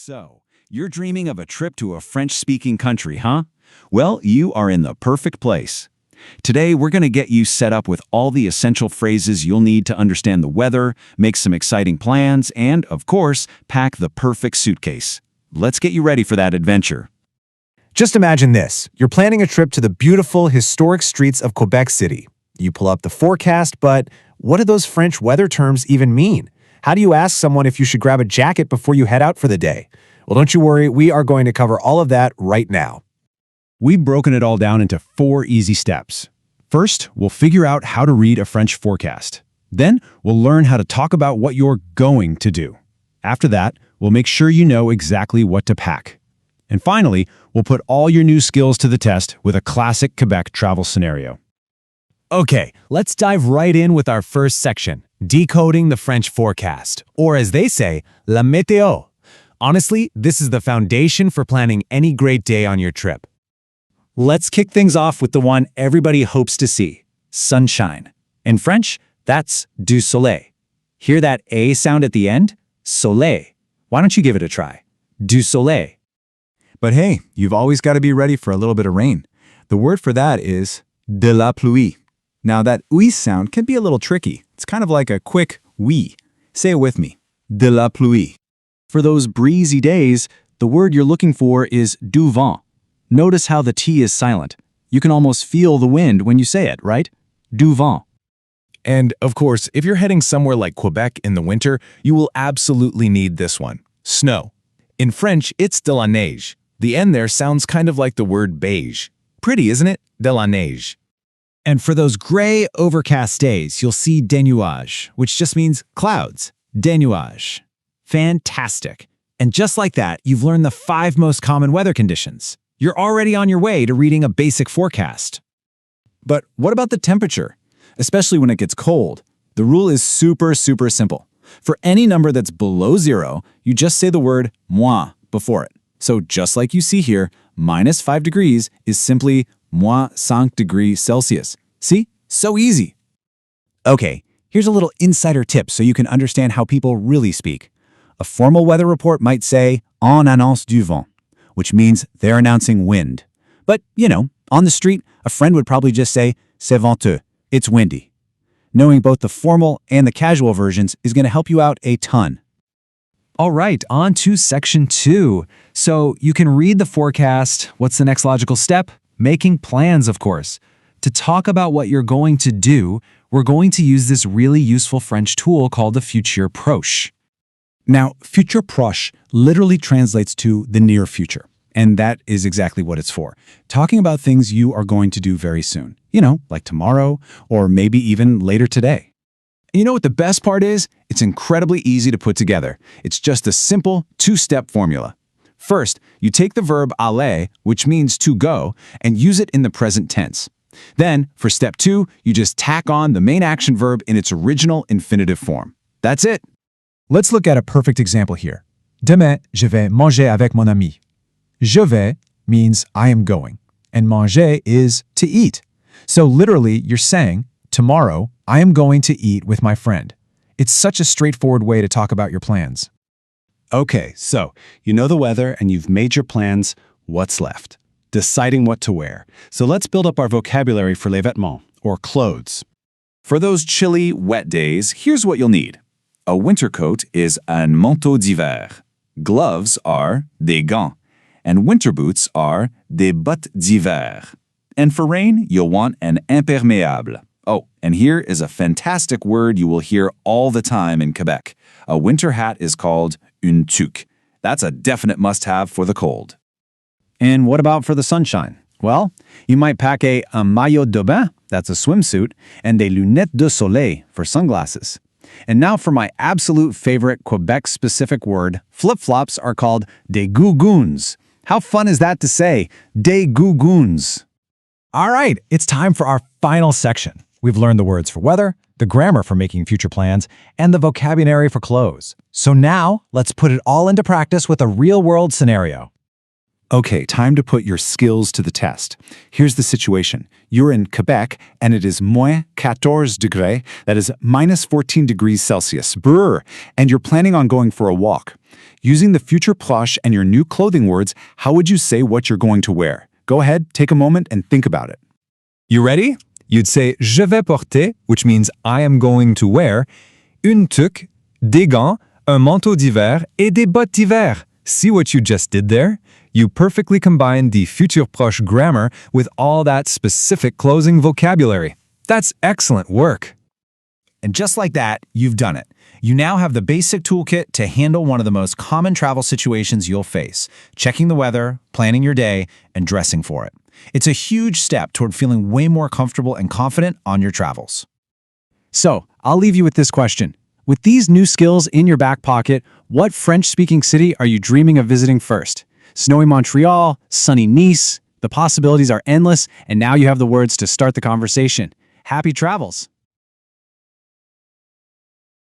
So, you're dreaming of a trip to a French-speaking country, huh? Well, you are in the perfect place. Today, we're going to get you set up with all the essential phrases you'll need to understand the weather, make some exciting plans, and, of course, pack the perfect suitcase. Let's get you ready for that adventure. Just imagine this. You're planning a trip to the beautiful, historic streets of Quebec City. You pull up the forecast, but what do those French weather terms even mean? How do you ask someone if you should grab a jacket before you head out for the day? Well, don't you worry, we are going to cover all of that right now. We've broken it all down into 4 easy steps. First, we'll figure out how to read a French forecast. Then, we'll learn how to talk about what you're going to do. After that, we'll make sure you know exactly what to pack. And finally, we'll put all your new skills to the test with a classic Quebec travel scenario. Okay, let's dive right in with our first section, decoding the French forecast, or as they say, la météo. Honestly, this is the foundation for planning any great day on your trip. Let's kick things off with the one everybody hopes to see, sunshine. In French, that's du soleil. Hear that A sound at the end? Soleil. Why don't you give it a try? Du soleil. But hey, you've always got to be ready for a little bit of rain. The word for that is de la pluie. Now that ouï sound can be a little tricky. It's kind of like a quick oui. Say it with me. De la pluie. For those breezy days, the word you're looking for is du vent. Notice how the T is silent. You can almost feel the wind when you say it, right? Du vent. And of course, if you're heading somewhere like Quebec in the winter, you will absolutely need this one, snow. In French, it's de la neige. The N there sounds kind of like the word beige. Pretty, isn't it? De la neige. And for those gray, overcast days, you'll see des nuages, which just means clouds. Des nuages. Fantastic. And just like that, you've learned the 5 most common weather conditions. You're already on your way to reading a basic forecast. But what about the temperature? Especially when it gets cold. The rule is super simple. For any number that's below 0, you just say the word moins before it. So just like you see here, minus 5 degrees is simply moins 5 degrees Celsius. See? So easy. Okay, here's a little insider tip so you can understand how people really speak. A formal weather report might say, on annonce du vent, which means they're announcing wind. But, on the street, a friend would probably just say, c'est venteux, it's windy. Knowing both the formal and the casual versions is going to help you out a ton. All right, on to section 2. So you can read the forecast. What's the next logical step? Making plans, of course. To talk about what you're going to do, we're going to use this really useful French tool called the Futur Proche. Now, Futur Proche literally translates to the near future, and that is exactly what it's for. Talking about things you are going to do very soon, like tomorrow, or maybe even later today. And you know what the best part is? It's incredibly easy to put together. It's just a simple 2-step formula. First, you take the verb aller, which means to go, and use it in the present tense. Then, for step 2, you just tack on the main action verb in its original infinitive form. That's it. Let's look at a perfect example here. Demain, je vais manger avec mon ami. Je vais means I am going, and manger is to eat. So literally, you're saying, tomorrow, I am going to eat with my friend. It's such a straightforward way to talk about your plans. Okay, so you know the weather and you've made your plans. What's left? Deciding what to wear. So let's build up our vocabulary for les vêtements, or clothes. For those chilly, wet days, here's what you'll need. A winter coat is un manteau d'hiver. Gloves are des gants. And winter boots are des bottes d'hiver. And for rain, you'll want an imperméable. Oh, and here is a fantastic word you will hear all the time in Quebec. A winter hat is called une tuque. That's a definite must-have for the cold. And what about for the sunshine? Well, you might pack a maillot de bain, that's a swimsuit, and des lunettes de soleil for sunglasses. And now for my absolute favorite Quebec-specific word, flip-flops are called des gougounes. How fun is that to say? Des gougounes. All right, it's time for our final section. We've learned the words for weather, the grammar for making future plans, and the vocabulary for clothes. So now, let's put it all into practice with a real-world scenario. Okay, time to put your skills to the test. Here's the situation. You're in Quebec, and it is -14 degrés, that is -14 degrees Celsius. Brr! And you're planning on going for a walk. Using the Futur Proche and your new clothing words, how would you say what you're going to wear? Go ahead, take a moment and think about it. You ready? You'd say je vais porter, which means I am going to wear, une tuque, des gants, un manteau d'hiver et des bottes d'hiver. See what you just did there? You perfectly combined the Futur Proche grammar with all that specific closing vocabulary. That's excellent work. And just like that, you've done it. You now have the basic toolkit to handle one of the most common travel situations you'll face, checking the weather, planning your day, and dressing for it. It's a huge step toward feeling way more comfortable and confident on your travels. So, I'll leave you with this question. With these new skills in your back pocket, what French-speaking city are you dreaming of visiting first? Snowy Montreal, sunny Nice? The possibilities are endless, and now you have the words to start the conversation. Happy travels!